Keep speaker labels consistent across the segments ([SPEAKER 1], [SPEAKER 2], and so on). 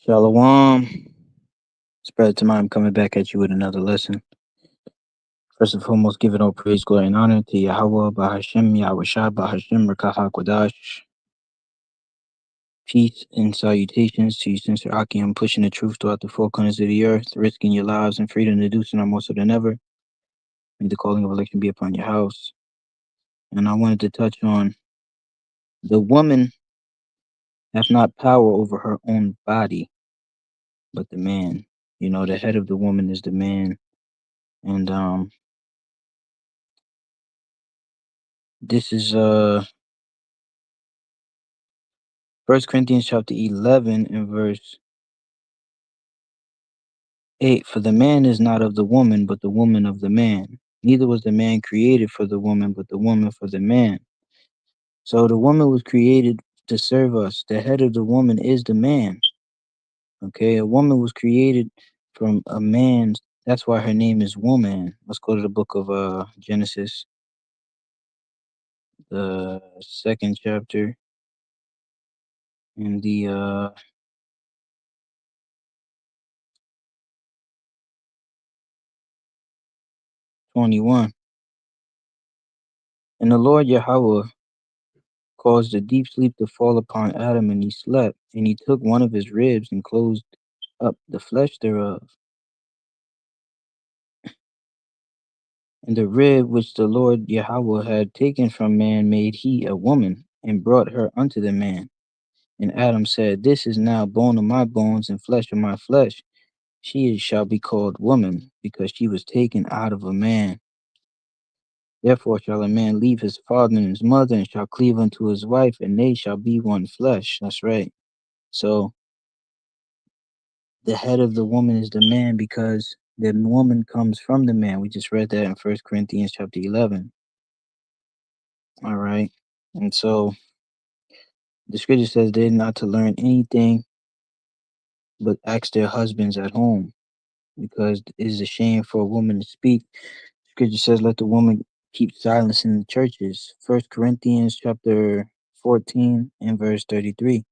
[SPEAKER 1] Shalom. Spread to mind coming back at you with another lesson. First and foremost, giving all praise, glory, and honor to Yahweh, Bahashem, Yahweh Shah, Bahashem, Rakaha Kodash. Peace and salutations to you, Sister Aki. I'm pushing the truth throughout the four corners of the earth, risking your lives and freedom to do so now more so than ever. May the calling of election be upon your house. And I wanted to touch on the woman hath not power over her own body, but the man. You know, the head of the woman is the man. And this is 1 Corinthians chapter 11 and verse 8. For the man is not of the woman, but the woman of the man. Neither was the man created for the woman, but the woman for the man. So the woman was created to serve us. The head of the woman is the man. Okay, a woman was created from a man. That's why her name is woman. Let's go to the book of Genesis, the second chapter, and the 21. And the Lord Yahweh caused a deep sleep to fall upon Adam, and he slept. And he took one of his ribs and closed up the flesh thereof. And the rib which the Lord Yahweh had taken from man made he a woman, and brought her unto the man. And Adam said, This is now bone of my bones and flesh of my flesh. She shall be called woman, because she was taken out of a man. Therefore shall a man leave his father and his mother, and shall cleave unto his wife, and they shall be one flesh. That's right. So the head of the woman is the man, because the woman comes from the man. We just read that in 1 Corinthians chapter 11. All right. And so the scripture says they're not to learn anything but ask their husbands at home, because it is a shame for a woman to speak. Scripture says, let the woman keep silence in the churches. 1 Corinthians chapter 14 and verse 33.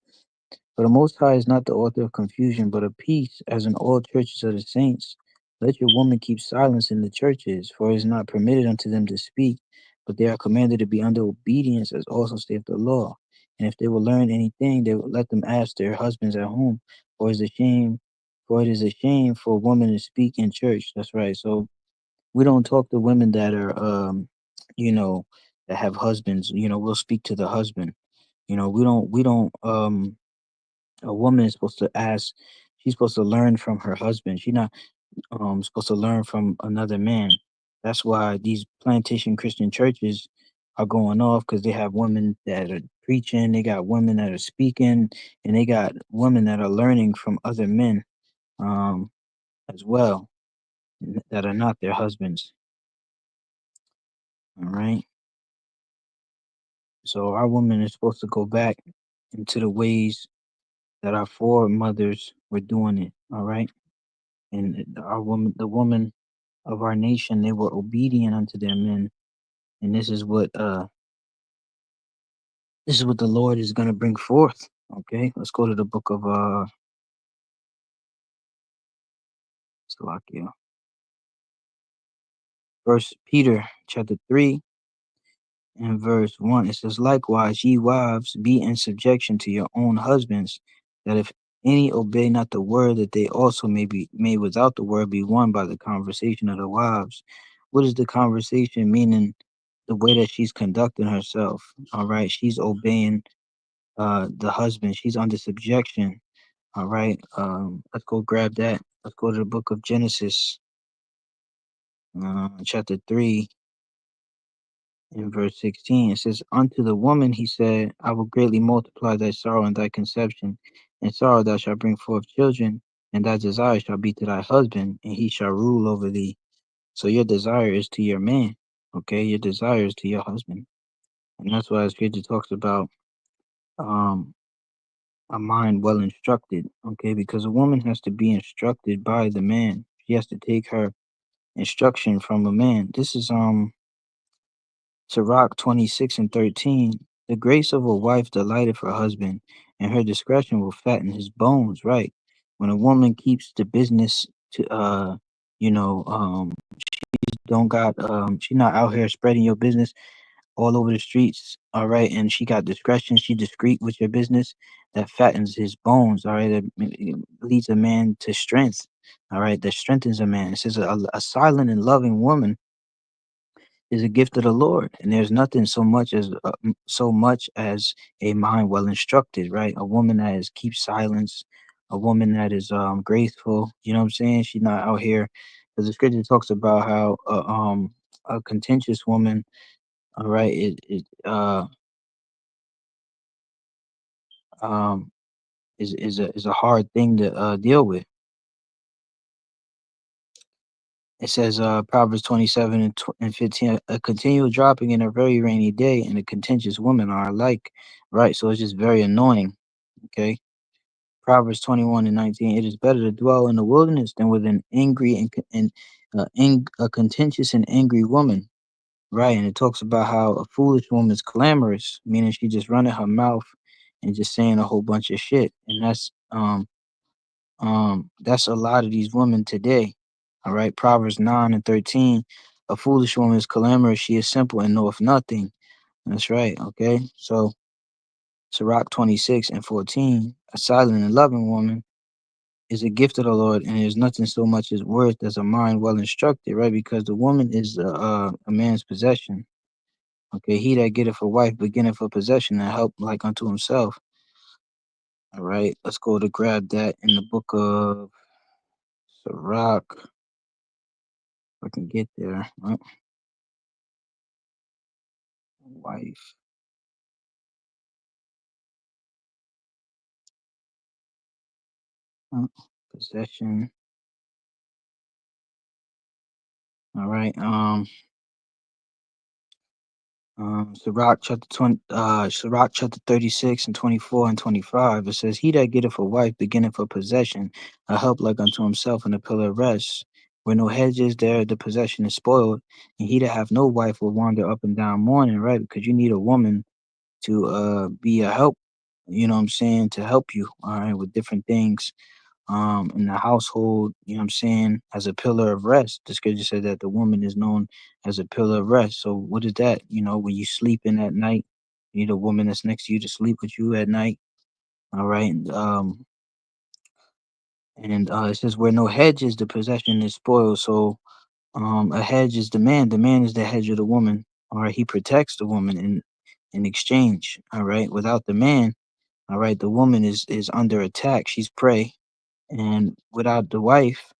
[SPEAKER 1] For the Most High is not the author of confusion, but of peace, as in all churches of the saints. Let your woman keep silence in the churches, for it is not permitted unto them to speak, but they are commanded to be under obedience, as also saith the law. And if they will learn anything, they will let them ask their husbands at home, for it is a shame, for it is a shame for a woman to speak in church. That's right. So we don't talk to women that are, you know, that have husbands. You know, we'll speak to the husband. You know, we don't a woman is supposed to ask, she's supposed to learn from her husband. She's not supposed to learn from another man. That's why these plantation Christian churches are going off, because they have women that are preaching, they got women that are speaking, and they got women that are learning from other men um as well, that are not their husbands. All right. So our women is supposed to go back into the ways that our foremothers were doing it. All right. And the woman of our nation, they were obedient unto their men. And this is what the Lord is going to bring forth. Okay, let's go to the book of Salakia. First Peter chapter 3 and verse 1. It says, Likewise, ye wives, be in subjection to your own husbands, that if any obey not the word, that they also may be made without the word be won by the conversation of the wives. What is the conversation? Meaning the way that she's conducting herself. All right, she's obeying the husband, she's under subjection. All right, let's go grab that. Let's go to the book of Genesis, chapter 3 in verse 16. It says, Unto the woman he said, I will greatly multiply thy sorrow and thy conception. In sorrow thou shalt bring forth children, and thy desire shall be to thy husband, and he shall rule over thee. So your desire is to your man. Okay, your desire is to your husband. And that's why scripture talks about um a mind well instructed. Okay, because a woman has to be instructed by the man. She has to take her instruction from a man. This is Sirach 26 and 13. The grace of a wife delighteth her husband, and her discretion will fatten his bones. Right. When a woman keeps the business to you know, don't got she's not out here spreading your business all over the streets, all right, and she got discretion, she discreet with your business, that fattens his bones, all right, it leads a man to strength, all right, that strengthens a man. It says a silent and loving woman is a gift of the Lord, and there's nothing so much as a mind well instructed, right? A woman that is keeps silence, a woman that is graceful. You know what I'm saying? She's not out here, because the scripture talks about how a contentious woman, all right, um is a hard thing to deal with. It says Proverbs 27 and 15, a continual dropping in a very rainy day and a contentious woman are alike, right? So it's just very annoying. Okay. Proverbs 21 and 19, it is better to dwell in the wilderness than with an angry and a contentious and angry woman, right? And it talks about how a foolish woman is clamorous, meaning she just running her mouth and just saying a whole bunch of shit. And that's a lot of these women today. All right. Proverbs 9 and 13. A foolish woman is clamorous. She is simple and knoweth nothing. That's right. Okay. So Sirach 26 and 14. A silent and loving woman is a gift of the Lord, and there's nothing so much as worth as a mind well instructed, right? Because the woman is a man's possession. Okay. He that getteth a wife beginneth for possession and help like unto himself. All right. Let's go to grab that in the book of Sirach. If I can get there. Wife, uh, possession. All right. Sirach chapter 36 and 24 and 25. It says, "He that getteth a wife beginneth for possession, a help like unto himself, and a pillar of rest. Where no hedge is there, the possession is spoiled. And he that have no wife will wander up and down mourning," right? Because you need a woman to be a help. You know what I'm saying? To help you, all right, with different things in the household, you know what I'm saying, as a pillar of rest. The scripture said that the woman is known as a pillar of rest. So what is that? You know, when you sleep in at night, you need a woman that's next to you to sleep with you at night. All right. And it says where no hedge is, the possession is spoiled. So a hedge is the man. The man is the hedge of the woman. All right. He protects the woman in exchange. All right. Without the man, all right, the woman is under attack. She's prey. And without the wife,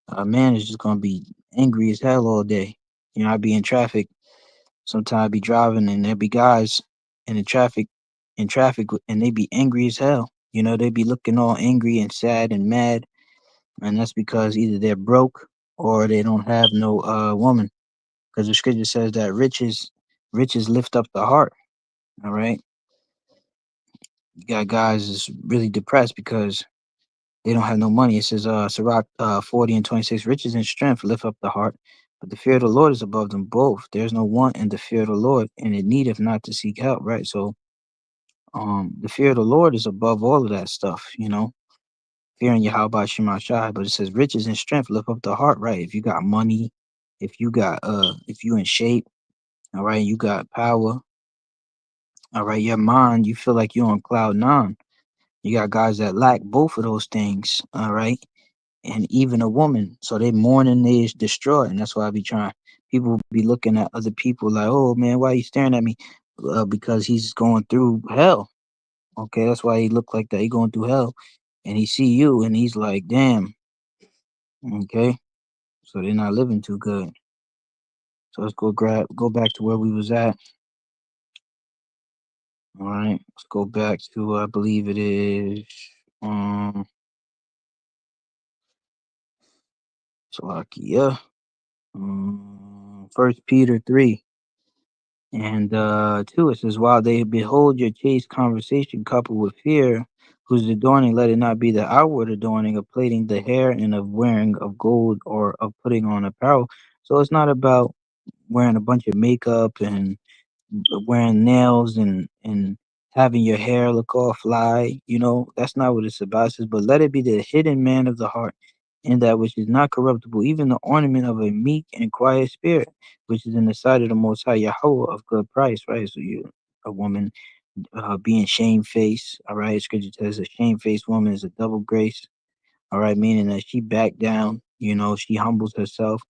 [SPEAKER 1] a man is just gonna be angry as hell all day. You know, I be in traffic. Sometimes I be driving and there be guys in the traffic, and they be angry as hell. You know, they be looking all angry and sad and mad, and that's because either they're broke or they don't have no woman. Because the scripture says that riches lift up the heart. All right, you got guys is really depressed because they don't have no money. It says, Sirach 40 and 26, riches and strength lift up the heart, but the fear of the Lord is above them both. There's no want in the fear of the Lord, and it needeth not to seek help, right? So, the fear of the Lord is above all of that stuff, you know, fearing Yahweh Shema Shai. But it says, riches and strength lift up the heart, right? If you got money, if you in shape, all right, you got power, all right, your mind, you feel like you're on cloud nine. You got guys that lack both of those things, all right, and even a woman. So they mourning, they is destroyed, and that's why I be trying. People be looking at other people like, "Oh man, why you staring at me?" Because he's going through hell. Okay, that's why he look like that. He going through hell, and he see you, and he's like, "Damn." Okay, so they're not living too good. So let's go back to where we was at. All right, let's go back to I believe it is um Slovakia. First Peter 3. And 2, it says, while they behold your chaste conversation coupled with fear, whose adorning let it not be the outward adorning of plaiting the hair and of wearing of gold or of putting on apparel. So it's not about wearing a bunch of makeup and wearing nails and having your hair look all fly. That's not what it's about. It says, but let it be the hidden man of the heart, in that which is not corruptible, even the ornament of a meek and quiet spirit, which is in the sight of the Most High Yahweh of good price, right? So a woman being shamefaced, all right? Scripture says a shamefaced woman is a double grace, all right, meaning that she back down, she humbles herself,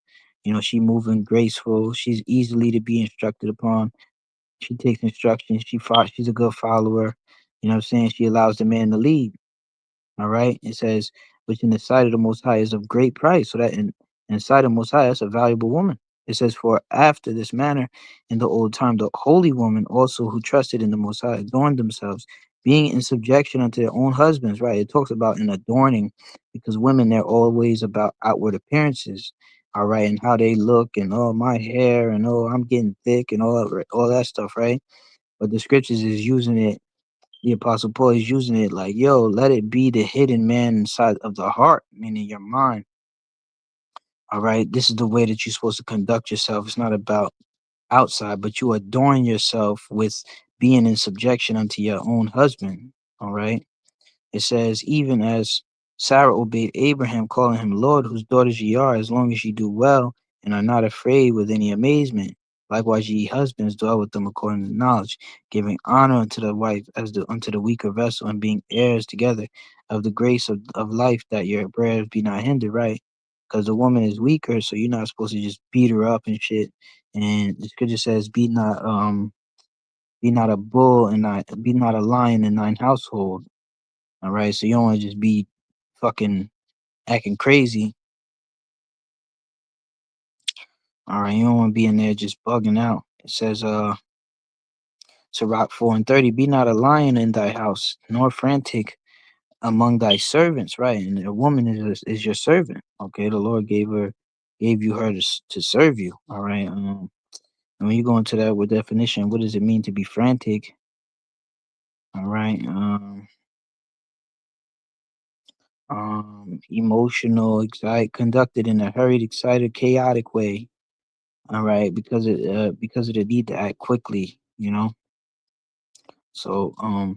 [SPEAKER 1] she moving graceful, she's easily to be instructed upon, she takes instructions. She's a good follower. You know what I'm saying? She allows the man to lead. All right. It says, which in the sight of the Most High is of great price. So that in the sight of the Most High, that's a valuable woman. It says, for after this manner in the old time, the holy woman also who trusted in the Most High adorned themselves, being in subjection unto their own husbands. Right. It talks about an adorning because women, they're always about outward appearances. All right. And how they look and, oh, my hair and, oh, I'm getting thick and all that stuff. Right. But the scriptures is using it, the apostle Paul is using it like, yo, let it be the hidden man inside of the heart, meaning your mind. All right. This is the way that you're supposed to conduct yourself. It's not about outside, but you adorn yourself with being in subjection unto your own husband. All right. It says, even as Sarah obeyed Abraham, calling him Lord, whose daughters ye are, as long as ye do well and are not afraid with any amazement. Likewise, ye husbands dwell with them according to knowledge, giving honor unto the wife as unto the weaker vessel, and being heirs together of the grace of life, that your prayers be not hindered, right? Because the woman is weaker, so you're not supposed to just beat her up and shit. And the scripture says, be not a bull and not be not a lion in thine household. All right, so you don't want to just be fucking acting crazy. All right, you don't want to be in there just bugging out. It says, Sirach 4:30, be not a lion in thy house, nor frantic among thy servants. Right, and a woman is your servant. Okay, the Lord gave you her to serve you. All right, and when you go into that with definition, what does it mean to be frantic? All right, emotional, excited, conducted in a hurried, excited, chaotic way. All right, because of the need to act quickly, So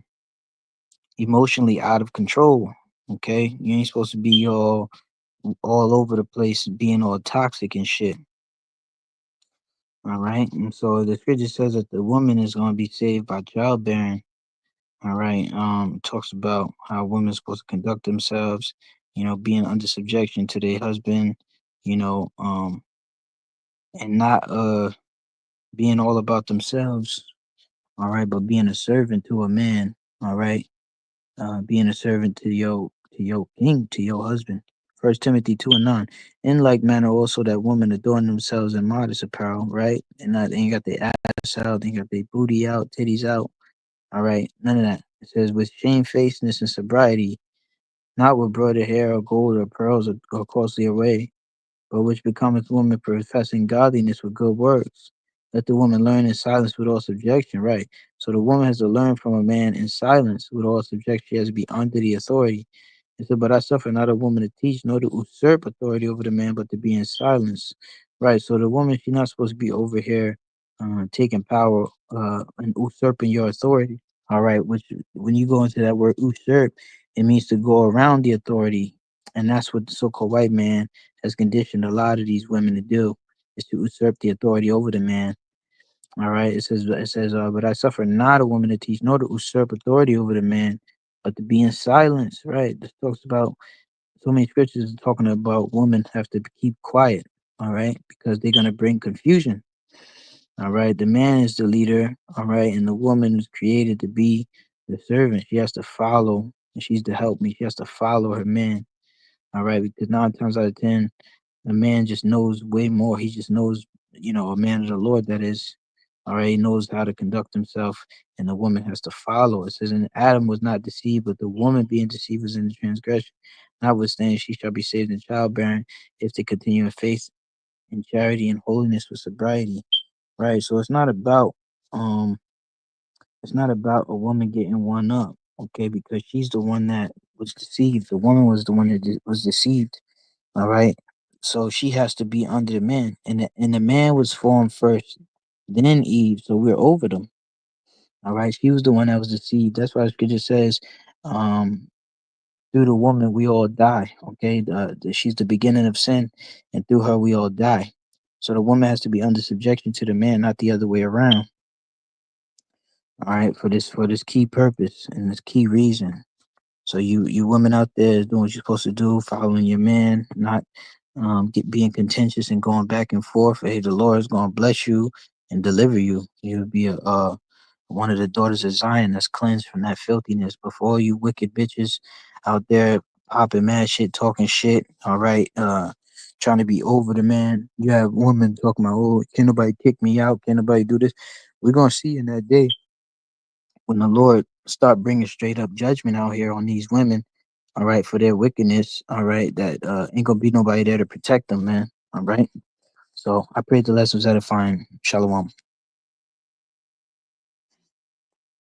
[SPEAKER 1] emotionally out of control. Okay, you ain't supposed to be all over the place, being all toxic and shit. All right, and so the scripture says that the woman is going to be saved by childbearing. All right, it talks about how women are supposed to conduct themselves, being under subjection to their husband, you know, um, and not being all about themselves. All right, but being a servant to a man. All right, being a servant to your king, to your husband. First Timothy 2:9. In like manner also that women adorn themselves in modest apparel, right? And not they ain't got their ass out, they ain't got their booty out, titties out. All right, none of that. It says with shamefacedness and sobriety, not with broidered hair or gold or pearls or costly array, but which becometh woman professing godliness with good works. Let the woman learn in silence with all subjection, right? So the woman has to learn from a man in silence with all subjection. She has to be under the authority. It said, but I suffer not a woman to teach, nor to usurp authority over the man, but to be in silence. Right. So the woman, she's not supposed to be over here taking power and usurping your authority. All right. Which when you go into that word usurp, it means to go around the authority. And that's what the so-called white man has conditioned a lot of these women to do, is to usurp the authority over the man. All right. It says, but I suffer not a woman to teach, nor to usurp authority over the man, but to be in silence. Right. This talks about so many scriptures talking about women have to keep quiet. All right. Because they're gonna bring confusion. All right. The man is the leader. All right. And the woman is created to be the servant. She has to follow, and she's to help me. She has to follow her man. All right. Because 9 times out of 10, a man just knows way more. He just knows, a man of the Lord, that is. All right. He knows how to conduct himself, and the woman has to follow. It says, and Adam was not deceived, but the woman being deceived was in the transgression. Notwithstanding, she shall be saved in childbearing if they continue in faith and charity and holiness with sobriety. Right. So um it's not about a woman getting one up, okay, because she's the one that was deceived. The woman was the one that was deceived. All right. So she has to be under the man. And the man was formed first, then Eve. So we're over them. All right, she was the one that was deceived. That's why scripture says, um, through the woman we all die. Okay, she's the beginning of sin, and through her we all die. So the woman has to be under subjection to the man, not the other way around. All right, for this key purpose and this key reason. So you women out there is doing what you're supposed to do, following your man, not being contentious and going back and forth. Hey, the Lord is gonna bless you and deliver you. You'll be a one of the daughters of Zion that's cleansed from that filthiness. But for all you wicked bitches out there popping mad shit, talking shit, all right, trying to be over the man. You have women talking about, oh, can nobody kick me out? Can nobody do this? We're gonna see in that day when the Lord start bringing straight up judgment out here on these women, all right, for their wickedness, all right, that ain't gonna be nobody there to protect them, man, all right. So I pray the lessons edifying. Shalom.